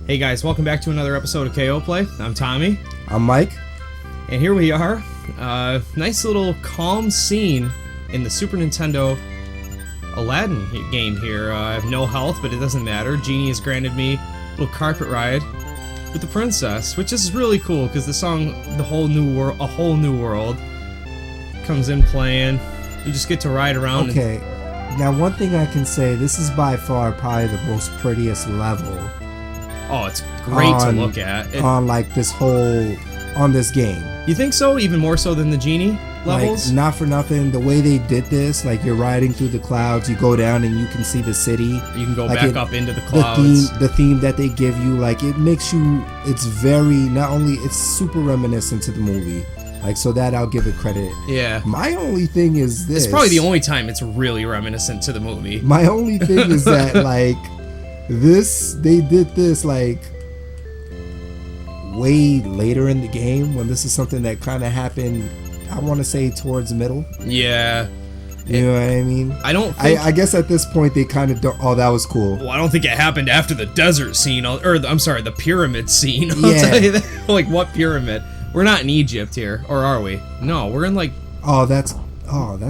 Hey guys, welcome back to another episode of KO Play. I'm Tommy. I'm Mike. And here we are. Nice little calm scene in the Super Nintendo Aladdin game here. I have no health, but it doesn't matter. Genie has granted me a little carpet ride with the princess, which is really cool because the song A Whole New World comes in playing. You just get to ride around. Okay. Now one thing I can say, this is by far probably the most prettiest level. Oh, it's great to look at. On this game. You think so? Even more so than the Genie levels? Like, not for nothing, the way they did this, like you're riding through the clouds, you go down and you can see the city. You can go back up into the clouds. The theme that they give you, like it makes you, it's super reminiscent to the movie. Like, so that I'll give it credit. Yeah. My only thing is this. It's probably the only time it's really reminiscent to the movie. My only thing is that, like, they did this, like, way later in the game when this is something that kind of happened, I want to say, towards the middle. Yeah. You know what I mean? I guess at this point they kind of don't. Oh, that was cool. Well, I don't think it happened after the desert scene, the pyramid scene. I'll yeah. tell you that. Like, what pyramid? We're not in Egypt here, or are we? No, we're in like. Oh, that's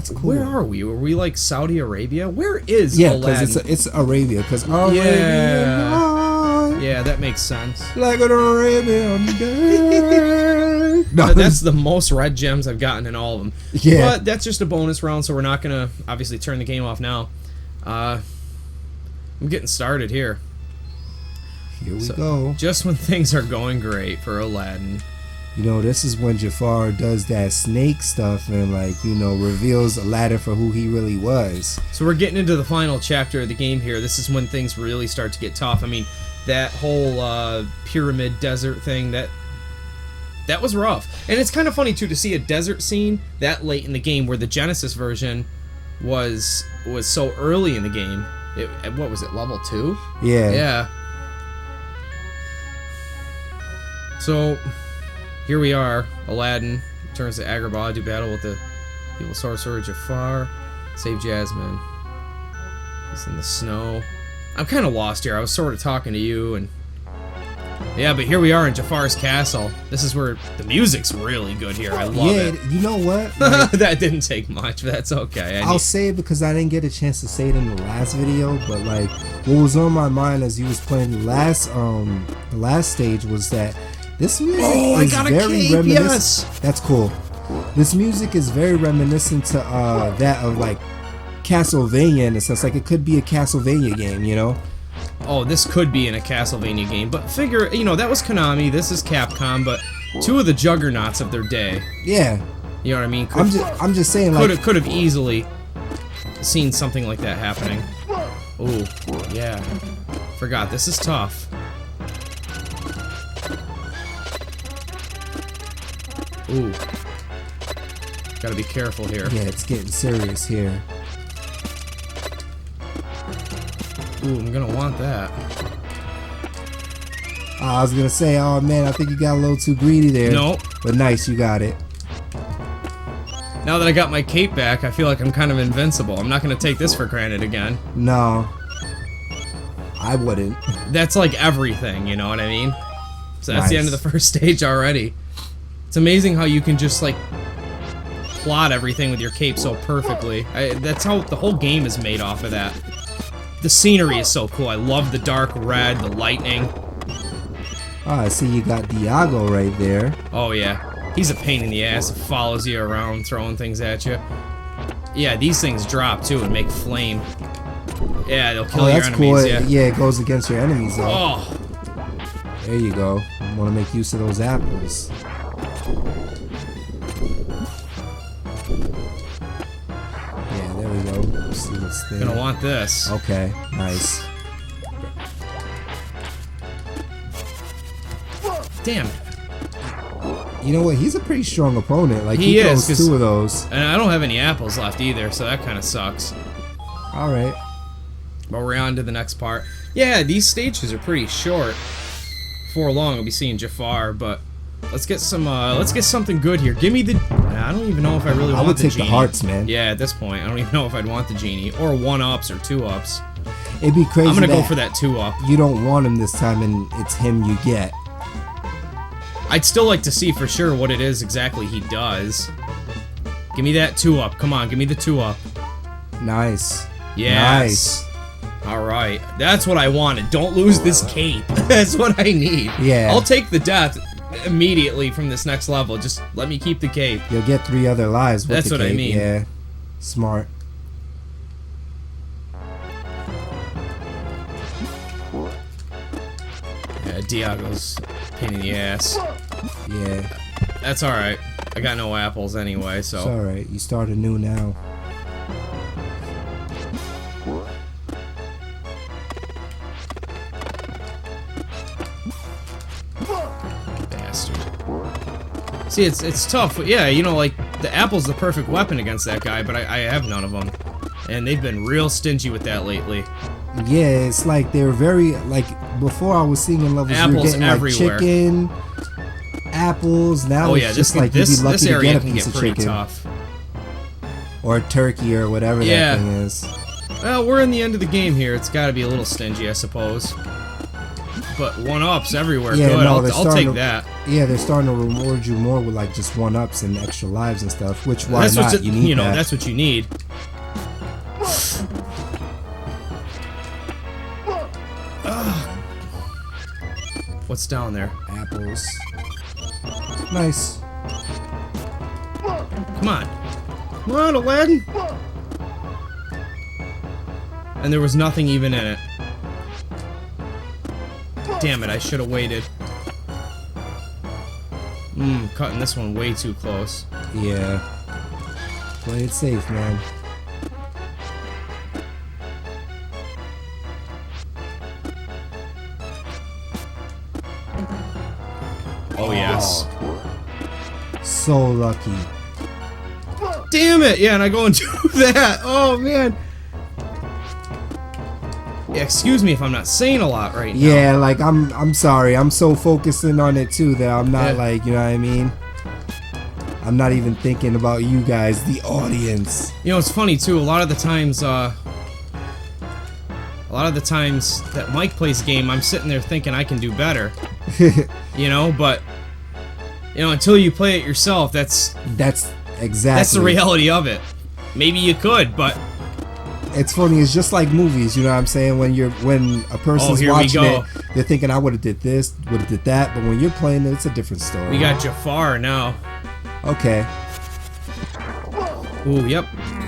cool. Where are we? Are we like Saudi Arabia? Where is Aladdin? Yeah, because it's Arabia. Because Arabia. Yeah, that makes sense. Like an Arabian day. No, that's the most red gems I've gotten in all of them. Yeah. But that's just a bonus round, so we're not gonna obviously turn the game off now. I'm getting started here. Here we go. Just when things are going great for Aladdin. You know, this is when Jafar does that snake stuff and, like, you know, reveals Aladdin for who he really was. So we're getting into the final chapter of the game here. This is when things really start to get tough. I mean, that whole pyramid desert thing, that was rough. And it's kind of funny, too, to see a desert scene that late in the game where the Genesis version was so early in the game. What was it, level 2? Yeah. Yeah. So... here we are. Aladdin returns to Agrabah, do battle with the evil sorcerer Jafar, save Jasmine. He's in the snow. I'm kind of lost here. I was sort of talking to you, and yeah, but here we are in Jafar's castle. This is where the music's really good here. I love it. Yeah, you know what? Like, that didn't take much, but that's okay. I'll say it because I didn't get a chance to say it in the last video, but like what was on my mind as you was playing the last stage was that this music is very reminiscent. Yes. That's cool. This music is very reminiscent to that of like Castlevania in a sense. Like it could be a Castlevania game, you know? Oh, this could be in a Castlevania game, but figure, you know, that was Konami, this is Capcom, but two of the juggernauts of their day. Yeah. You know what I mean? I'm just saying, like, could have easily seen something like that happening. Ooh, yeah. Forgot, this is tough. Ooh. Gotta be careful here. Yeah, it's getting serious here. Ooh, I'm gonna want that. I was gonna say, oh man, I think you got a little too greedy there. Nope. But nice, you got it. Now that I got my cape back, I feel like I'm kind of invincible. I'm not gonna take this for granted again. No. I wouldn't. That's like everything, you know what I mean? So that's nice. The end of the first stage already. It's amazing how you can just, like, plot everything with your cape so perfectly. That's how the whole game is made off of that. The scenery is so cool. I love the dark red, the lightning. Oh, I see you got Diago right there. Oh, yeah. He's a pain in the ass. He follows you around, throwing things at you. Yeah, these things drop, too, and make flame. Yeah, they'll kill your enemies, cool. Yeah. Yeah, it goes against your enemies, though. Oh! There you go. You want to make use of those apples. Yeah, there we go. Let's see what's there. Gonna want this. Okay, nice. Damn it. You know what? He's a pretty strong opponent. Like, he throws is, 2 of those. And I don't have any apples left either, so that kind of sucks. Alright. But we're on to the next part. Yeah, these stages are pretty short. Before long, we'll be seeing Jafar, but let's get something good here. Give me the... I don't even know if I really want the Genie. I would take the hearts, man. Yeah, at this point, I don't even know if I'd want the Genie. Or 1-ups or 2-ups. It'd be crazy. I'm gonna go for that 2-up. You don't want him this time, and it's him you get. I'd still like to see for sure what it is exactly he does. Give me that 2-up. Come on, give me the 2-up. Nice. Yes. Nice. Alright. That's what I wanted. Don't lose this cape. That's what I need. Yeah. I'll take the death immediately from this next level. Just let me keep the cape. You'll get 3 other lives with That's the what cape. I mean. Yeah. Smart. Yeah, Diago's a pain in the ass. Yeah. That's alright. I got no apples anyway, so... It's alright. You start anew now. Bastard. See, it's tough. Yeah, you know, like, the apple's the perfect weapon against that guy, but I have none of them. And they've been real stingy with that lately. Yeah, it's like they're very, like, before I was seeing in levels, you were Apples getting, everywhere. like, chicken, apples, now it's just like you'd be lucky to get a piece of chicken. Tough. Or turkey or whatever that thing is. Well, we're in the end of the game here. It's gotta be a little stingy, I suppose. But 1-ups everywhere. Yeah, good. no, I'll take that. Yeah, they're starting to reward you more with like just 1-ups and extra lives and stuff. Which why That's not? You need that. That's what you need. What's down there? Apples. Nice. Come on. Come on, Aladdin. And there was nothing even in it. Damn it, I should have waited. Cutting this one way too close. Yeah. Play it safe, man. Oh, yes. So lucky. Damn it! Yeah, and I go and do that. Oh, man. Yeah, excuse me if I'm not saying a lot right now. Yeah, like I'm sorry. I'm so focusing on it too that I'm not like, you know what I mean? I'm not even thinking about you guys, the audience. You know, it's funny too. A lot of the times that Mike plays a game, I'm sitting there thinking I can do better. You know, but you know, until you play it yourself, that's exactly the reality of it. Maybe you could, but it's funny. It's just like movies, you know what I'm saying? When a person's watching it, they're thinking I would have did this, would have did that, but when you're playing it, it's a different story. We got Jafar now. Okay. Ooh, yep.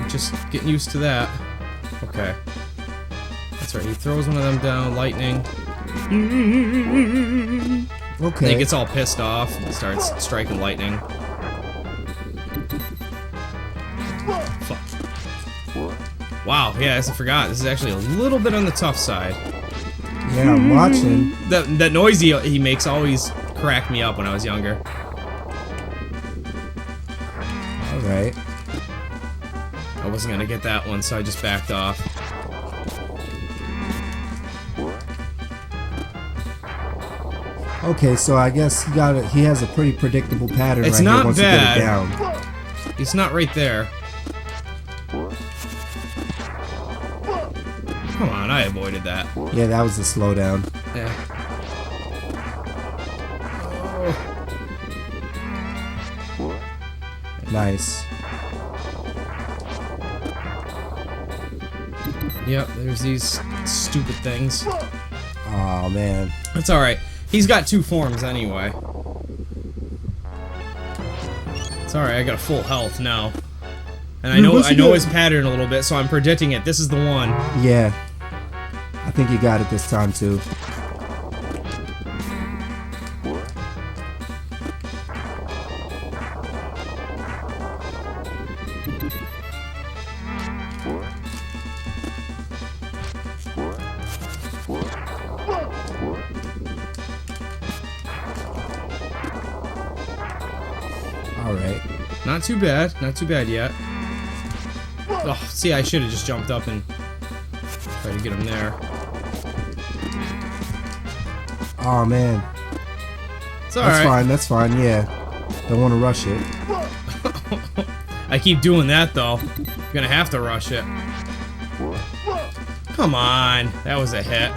Just getting used to that. Okay. That's right. He throws one of them down. Lightning. Okay. And he gets all pissed off and starts striking lightning. Fuck. Wow, yeah, I forgot. This is actually a little bit on the tough side. Yeah, I'm watching. That noise he makes always cracked me up when I was younger. Alright. I wasn't gonna get that one, so I just backed off. Okay, so I guess he has a pretty predictable pattern It's right not here once bad. you get it down. He's not right there. Come on, I avoided that. Yeah, that was a slowdown. Yeah. Nice. Yep, there's these stupid things. Oh man. That's alright. He's got 2 forms anyway. It's alright, I got a full health now. And I know his pattern a little bit, so I'm predicting it. This is the one. Yeah. I think you got it this time too. Alright. Not too bad. Not too bad yet. Oh, see, I should have just jumped up and tried to get him there. Oh man. It's alright. That's fine, that's fine, yeah. Don't want to rush it. I keep doing that though. I'm gonna have to rush it. come on. That was a hit.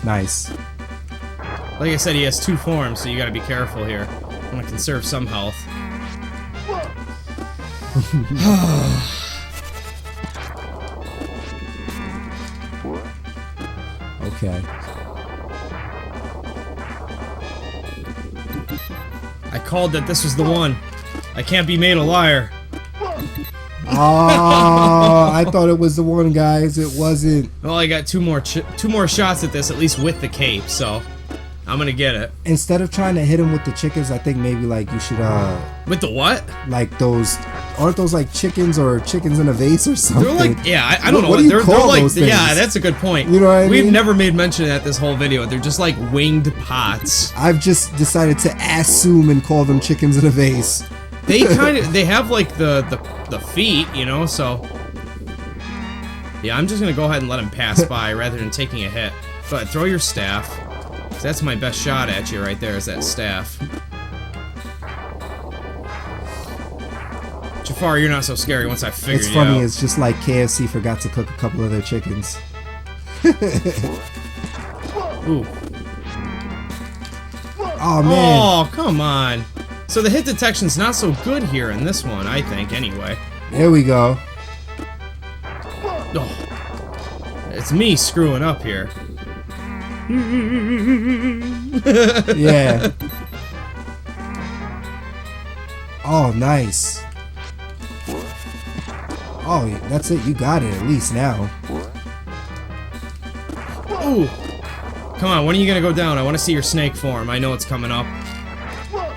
Nice. Like I said, he has 2 forms, so you gotta be careful here. I'm gonna conserve some health. Okay. I called that this was the one. I can't be made a liar. Oh, I thought it was the one, guys. It wasn't. Well, I got 2 more shots at this, at least with the cape, so I'm gonna get it. Instead of trying to hit him with the chickens, I think maybe like you should With the what? like those, aren't those like chickens or chickens in a vase or something? They're like, yeah, I don't know What do you they're call like, those things? yeah, that's a good point. You know what I We've mean? never made mention of that this whole video. They're just like winged pots. I've just decided to assume and call them chickens in a vase. They they have like the feet, you know, so yeah, I'm just gonna go ahead and let him pass by rather than taking a hit. But throw your staff. That's my best shot at you right there, is that staff. Jafar, you're not so scary once I figured It's you funny, out. it's just like KFC forgot to cook a couple of their chickens. Ooh. Oh man. Oh, come on. So the hit detection's not so good here in this one, I think, anyway. There we go. Oh. It's me screwing up here. Yeah. Oh, nice. Oh, that's it. You got it at least now. Ooh. Come on, when are you gonna go down? I want to see your snake form. I know it's coming up.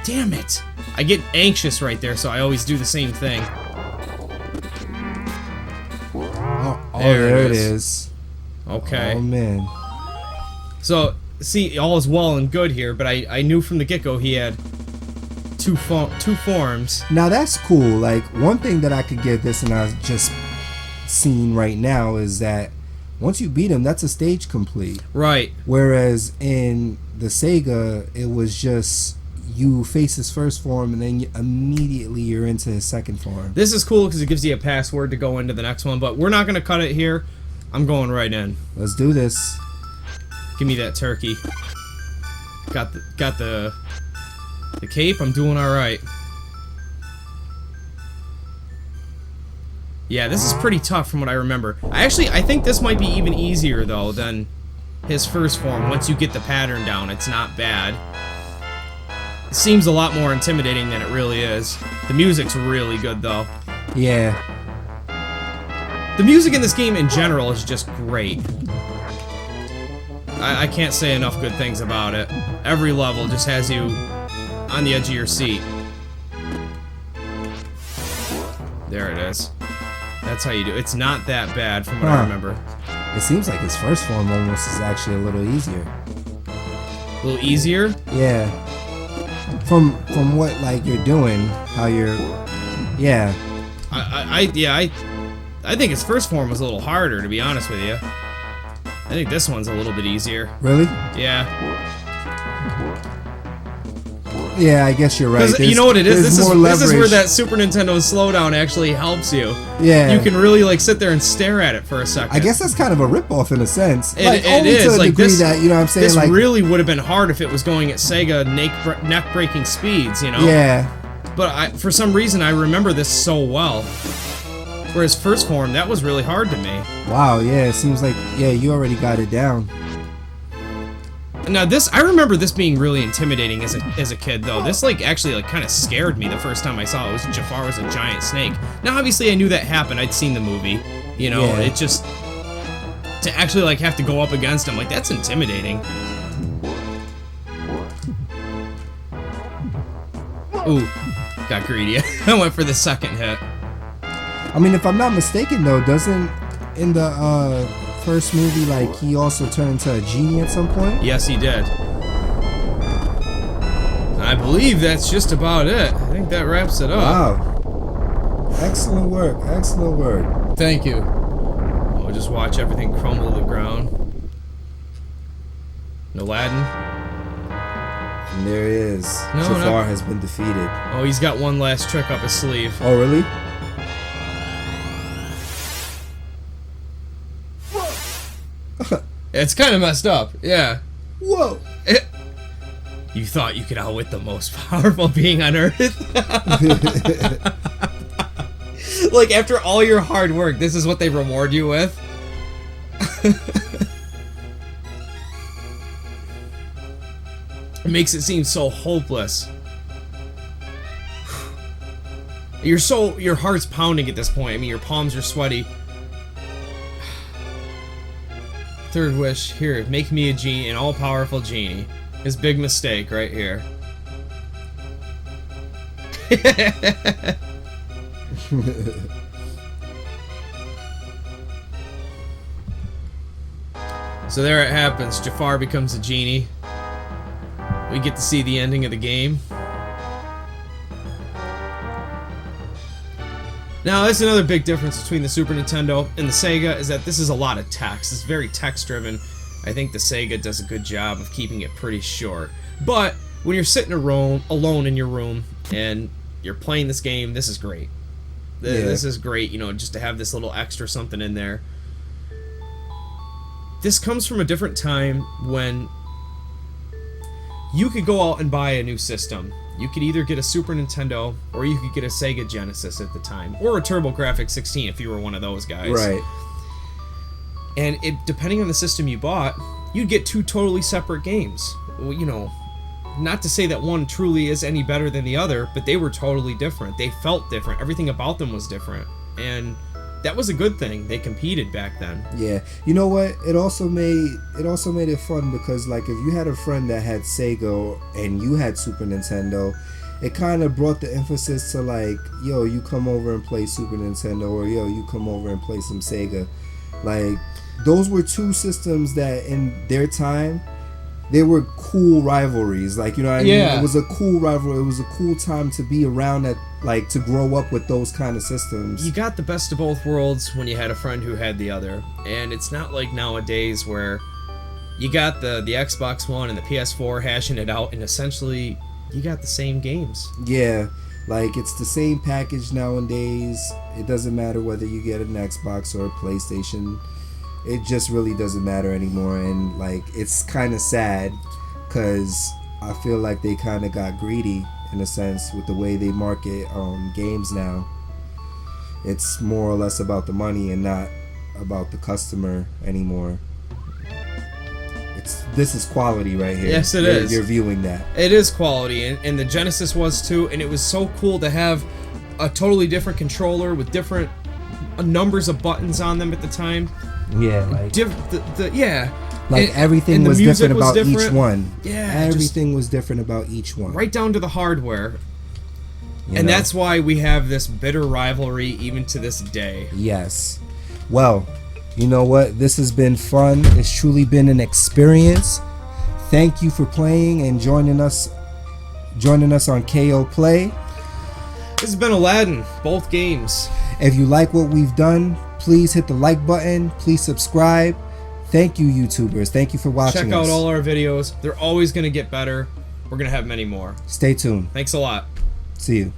Damn it. I get anxious right there, so I always do the same thing. Oh, There there it it is. is. Okay. Oh man. So, see, all is well and good here, but I knew from the get-go he had two forms. Now that's cool. Like, one thing that I could give this, and I've just seen right now, is that once you beat him, that's a stage complete. Right. Whereas in the Sega, it was just you face his first form and then immediately you're into his second form. This is cool because it gives you a password to go into the next one, but we're not going to cut it here. I'm going right in. Let's do this. Give me that turkey. Got the cape. I'm doing all right. Yeah, this is pretty tough from what I remember. I think this might be even easier though than his first form. Once you get the pattern down, it's not bad. It seems a lot more intimidating than it really is. The music's really good though. Yeah. The music in this game in general is just great. I can't say enough good things about it. Every level just has you on the edge of your seat. There it is. That's how you do it. It's not that bad from what I remember. It seems like his first form almost is actually a little easier. A little easier? Yeah. From what like you're doing, how you're, yeah. I think his first form was a little harder, to be honest with you. I think this one's a little bit easier. Really? Yeah. Yeah, I guess you're right. Because you know what it is? This is where leverage. that Super Nintendo slowdown actually helps you. Yeah. You can really like sit there and stare at it for a second. I guess that's kind of a ripoff in a sense. It, like, it only is to a like degree this. that, you know what I'm saying? This like, really would have been hard if it was going at Sega neck-breaking speeds, you know? Yeah. But for some reason, I remember this so well. Whereas first form, that was really hard to me. Wow, yeah, it seems like, yeah, you already got it down. Now I remember this being really intimidating as a kid though. This like actually like kind of scared me the first time I saw it. Jafar was a giant snake. Now obviously I knew that happened. I'd seen the movie. You know, Yeah. it just to actually like have to go up against him, like that's intimidating. Ooh, got greedy. I went for the second hit. I mean, if I'm not mistaken though, doesn't in the first movie like he also turned into a genie at some point? Yes, he did. I believe that's just about it. I think that wraps it up. Wow. Excellent work. Excellent work. Thank you. We'll just watch everything crumble to the ground. Aladdin. And there he is. No, Jafar no. has been defeated. Oh, he's got one last trick up his sleeve. Oh, really? It's kind of messed up. Yeah. Whoa. You thought you could outwit the most powerful being on Earth? Like, after all your hard work, this is what they reward you with? It makes it seem so hopeless. Your heart's pounding at this point. I mean, your palms are sweaty. Third wish, here, make me a genie, an all-powerful genie. His big mistake right here. So there it happens. Jafar becomes a genie. We get to see the ending of the game. Now, that's another big difference between the Super Nintendo and the Sega, is that this is a lot of text. It's very text-driven. I think the Sega does a good job of keeping it pretty short. But when you're sitting alone in your room and you're playing this game, this is great. This is great, you know, just to have this little extra something in there. This comes from a different time when you could go out and buy a new system. You could either get a Super Nintendo or you could get a Sega Genesis at the time, or a TurboGrafx 16 if you were one of those guys. Right. And depending on the system you bought, you'd get two totally separate games. Well, you know, not to say that one truly is any better than the other, but they were totally different. They felt different. Everything about them was different. And that was a good thing. They competed back then. Yeah. You know what? It also made it fun because, like, if you had a friend that had Sega and you had Super Nintendo, it kind of brought the emphasis to, like, yo, you come over and play Super Nintendo, or yo, you come over and play some Sega. Like, those were two systems that in their time, they were cool rivalries. Like, you know what I mean? It was a cool rivalry. It was a cool time to be around that, like, to grow up with those kind of systems. You got the best of both worlds when you had a friend who had the other. And it's not like nowadays where you got the Xbox One and the PS4 hashing it out, and essentially you got the same games. Yeah. Like, it's the same package nowadays. It doesn't matter whether you get an Xbox or a PlayStation. It just really doesn't matter anymore. And, like, it's kind of sad because I feel like they kind of got greedy in a sense with the way they market games now. It's more or less about the money and not about the customer anymore. This is quality right here. Yes, it is. You're viewing that. It is quality, and the Genesis was too, and it was so cool to have a totally different controller with different numbers of buttons on them at the time. Yeah, like Like, everything was different about each one. Yeah, everything was different about each one. Right down to the hardware. And that's why we have this bitter rivalry even to this day. Yes. Well, you know what? This has been fun. It's truly been an experience. Thank you for playing and joining us on KO Play. This has been Aladdin, both games. If you like what we've done, please hit the like button. Please subscribe. Thank you, YouTubers. Thank you for watching us. Check out all our videos. They're always going to get better. We're going to have many more. Stay tuned. Thanks a lot. See you.